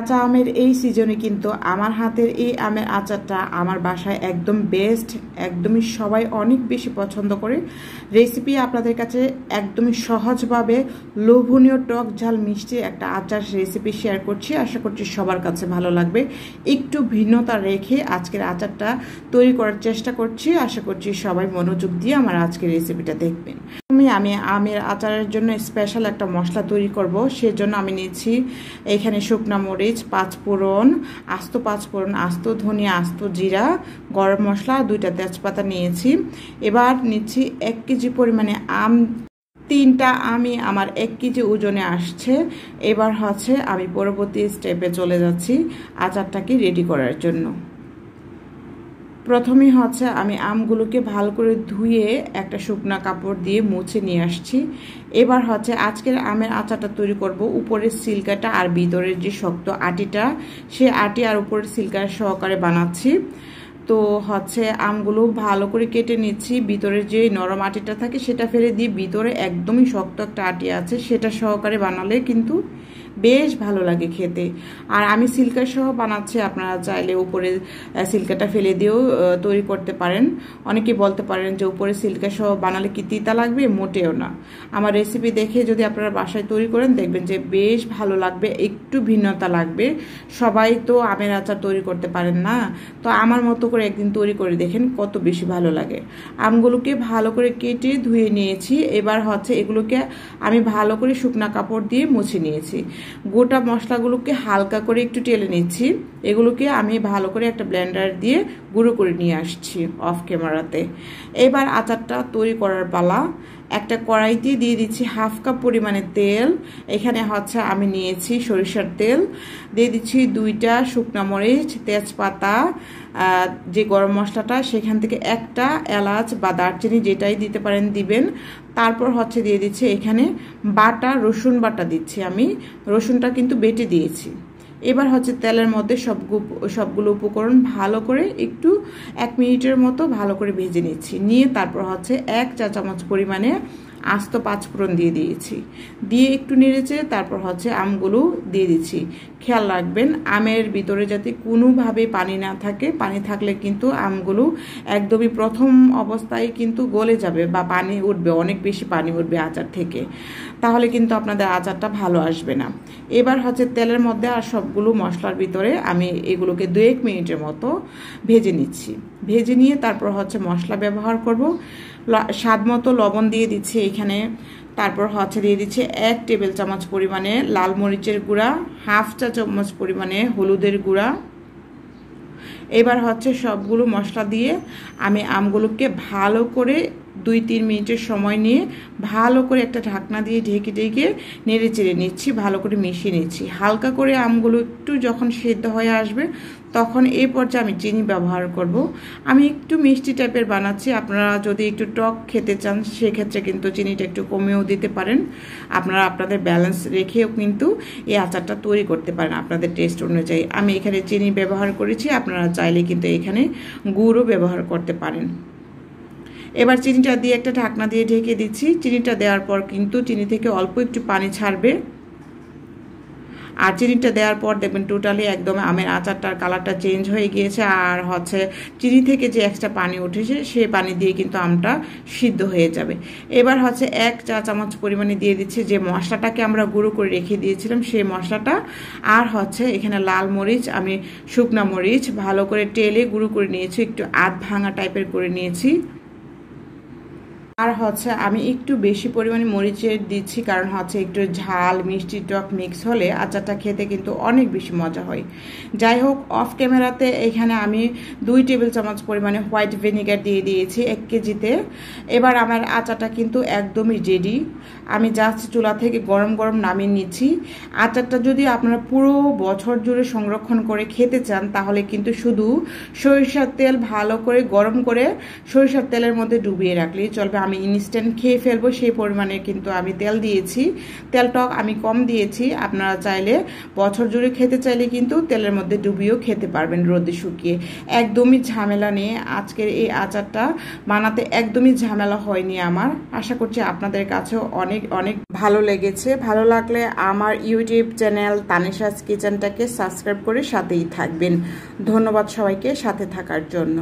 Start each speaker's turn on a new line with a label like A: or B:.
A: কাঁচা আমের এই সিজনে কিন্তু আমার হাতের এই আমের আচারটা আমার বাসায় একদম বেস্ট, একদমই সবাই অনেক বেশি পছন্দ করে। রেসিপি আপনাদের কাছে একদমই সহজভাবে লোভনীয় টক ঝাল মিষ্টি একটা আচার রেসিপি শেয়ার করছি। আশা করছি সবার কাছে ভালো লাগবে। একটু ভিন্নতা রেখে আজকের আচারটা তৈরি করার চেষ্টা করছি। আশা করছি সবাই মনোযোগ দিয়ে আমার আজকের রেসিপিটা দেখবেন। আমি আমের আচারের জন্য স্পেশাল একটা মশলা তৈরি করব। সেজন্য আমি নিয়েছি এখানে শুকনা মরিচ, পাঁচফোড়ন, আস্ত পাঁচফোড়ন, আস্ত ধনিয়া, আস্ত জিরা, গরম মশলা, 2টা তেজপাতা নিয়েছি। এবার নিচ্ছি 1 কেজি পরিমাণে আম। 3টা আমি আমার 1 কেজি ওজনে আসছে। এবার আমি পরবর্তী স্টেপে চলে যাচ্ছি আচারটাকে রেডি করার জন্য। প্রথমেই আমি আমগুলোকে ভালো করে ধুয়ে একটা শুকনা কাপড় দিয়ে মুছে নিয়ে আসছি। এবার আজকের আমের আচারটা তৈরি করব। উপরের সিল্কাটা আর ভিতরের যে শক্ত আটিটা, সে আটি আর উপরের সিল্কা সহকারে বানাচ্ছি। তো আমগুলো ভালো করে কেটে নিচ্ছি। ভিতরে যে নরম আটিটা থাকে সেটা ফেলে দিয়ে ভিতরে একদমই শক্ত একটা আটি আছে, সেটা সহকারে বানালে কিন্তু বেশ ভালো লাগে খেতে। আর আমি সিল্কা সহ বানাচ্ছি, আপনারা চাইলে উপরে সিল্কাটা ফেলে দিয়েও তৈরি করতে পারেন। অনেকে বলতে পারেন যে উপরে সিল্কা সহ বানালে কি তিতা লাগবে? মোটেও না। আমার রেসিপি দেখে যদি আপনারা বাসায় তৈরি করেন দেখবেন যে বেশ ভালো লাগবে, একটু ভিন্নতা লাগবে। সবাই তো আমের আচার তৈরি করতে পারেন না, তো আমার মতো করে একদিন তৈরি করে দেখেন, কত বেশি ভালো লাগে। আমগুলোকে ভালো করে কেটে ধুয়ে নিয়েছি। এবার এগুলোকে আমি ভালো করে শুকনা কাপড় দিয়ে মুছে নিয়েছি। গোটা মশলাগুলোকে হালকা করে একটু টেলে নিচ্ছি। এগুলোকে আমি ভালো করে একটা ব্লেন্ডার দিয়ে গুঁড়ো করে নিয়ে আসছি অফ ক্যামেরাতে। এবার আচারটা তৈরি করার পালা। একটা কড়াইতে দিয়ে দিচ্ছি 1/2 কাপ পরিমাণে তেল। এখানে আমি নিয়েছি সরিষার তেল। দিয়ে দিচ্ছি 2টা শুকনা মরিচ, তেজপাতা, যে গরম মশলাটা সেখান থেকে একটা এলাচ বা দারচিনি যেটাই দিতে পারেন দিবেন। তারপর দিয়ে দিচ্ছি এখানে বাটা রসুন বাটা দিচ্ছি। আমি রসুনটা কিন্তু বেটে দিয়েছি। এবার তেলের মধ্যে সবগুলো উপকরণ ভালো করে একটু 1 মিনিটের মতো ভালো করে ভেজে নিচ্ছি। নিয়ে তারপর 1 চা চামচ পরিমাণে আস্ত পাঁচফোড়ন দিয়ে দিয়েছি। দিয়ে একটু নেড়েচে তারপর আমগুলো দিয়ে দিচ্ছি। খেয়াল রাখবেন আমের ভিতরে যাতে কোনোভাবে পানি না থাকে। পানি থাকলে কিন্তু আমগুলো একদমই প্রথম অবস্থায় কিন্তু গলে যাবে বা পানি উঠবে, অনেক বেশি পানি উঠবে আচার থেকে, তাহলে কিন্তু আপনাদের আচারটা ভালো আসবে না। এবার তেলের মধ্যে আর সবগুলো মশলার ভিতরে আমি এগুলোকে 2-1 মিনিটের মতো ভেজে নিচ্ছি। ভেজে নিয়ে তারপর মশলা ব্যবহার করব। স্বাদ মতো লবণ দিয়ে দিচ্ছি এখানে। তারপর দিয়ে দিচ্ছি 1 টেবিল চামচ পরিমাণে লাল মরিচের গুঁড়া, 1/2 চা চামচ পরিমাণে হলুদের গুঁড়া। এবার সবগুলো মশলা দিয়ে আমি আমগুলোকে ভালো করে 2-3 মিনিটের সময় নিয়ে ভালো করে একটা ঢাকনা দিয়ে ঢেকে ঢেকে নেড়ে চেড়ে নিচ্ছি, ভালো করে মিশিয়ে নিচ্ছি। হালকা করে আমগুলো একটু যখন সেদ্ধ হয়ে আসবে তখন এই পর্যায়ে আমি চিনি ব্যবহার করব। আমি একটু মিষ্টি টাইপের বানাচ্ছি। আপনারা যদি একটু টক খেতে চান সেক্ষেত্রে কিন্তু চিনিটা একটু কমেও দিতে পারেন। আপনারা আপনাদের ব্যালেন্স রেখেও কিন্তু এই আচারটা তৈরি করতে পারেন আপনাদের টেস্ট অনুযায়ী। আমি এখানে চিনি ব্যবহার করেছি, আপনারা চাইলে কিন্তু এখানে গুড়ও ব্যবহার করতে পারেন। এবার চিনিটা দিয়ে একটা ঢাকনা দিয়ে ঢেকে দিচ্ছি। চিনিটা দেওয়ার পর কিন্তু চিনি থেকে অল্প একটু পানি ছাড়বে। আর চিনিটা দেওয়ার পর দেখবেন টোটালি একদম আমের আচারটার কালারটা চেঞ্জ হয়ে গিয়েছে। আর চিনি থেকে যে এক্সট্রা পানি উঠেছে সেই পানি দিয়ে কিন্তু আমটা সিদ্ধ হয়ে যাবে। এবার 1 চা চামচ পরিমাণে দিয়ে দিচ্ছি যে মশলাটাকে আমরা গুঁড়ো করে রেখে দিয়েছিলাম সেই মশলাটা। আর এখানে লাল মরিচ, আমি শুকনা মরিচ ভালো করে টেলে গুঁড়ো করে নিয়েছি, একটু আধ ভাঙা টাইপের করে নিয়েছি। আর আমি একটু বেশি পরিমাণে মরিচের দিচ্ছি, কারণ একটু ঝাল মিষ্টি টক মিক্স হলে আচারটা খেতে কিন্তু অনেক বেশি মজা হয়। যাই হোক, অফ ক্যামেরাতে এখানে আমি 2 টেবিল চামচ পরিমাণে হোয়াইট ভিনেগার দিয়ে দিয়েছি 1 কেজিতে। এবার আমার আচারটা কিন্তু একদমই রেডি। আমি জাস্ট চুলা থেকে গরম গরম নামিয়ে নিচ্ছি। আচারটা যদি আপনারা পুরো বছর জুড়ে সংরক্ষণ করে খেতে চান তাহলে কিন্তু শুধু সরিষার তেল ভালো করে গরম করে সরিষার তেলের মধ্যে ডুবিয়ে রাখলেই চলবে। আমি ইনস্ট্যান্ট খেয়ে ফেলবো সেই পরিমাণে কিন্তু আমি তেল দিয়েছি। তেলটা আমি কম দিয়েছি। আপনারা চাইলে বছর জুড়ে খেতে চাইলে কিন্তু তেলের মধ্যে ডুবিয়েও খেতে পারবেন রোদে শুকিয়ে। একদমই ঝামেলা নেই, আজকের এই আচারটা বানাতে একদমই ঝামেলা হয়নি আমার। আশা করছি আপনাদের কাছেও অনেক অনেক ভালো লেগেছে। ভালো লাগলে আমার ইউটিউব চ্যানেল তানিশাস কিচেনটাকে সাবস্ক্রাইব করে সাথেই থাকবেন। ধন্যবাদ সবাইকে সাথে থাকার জন্য।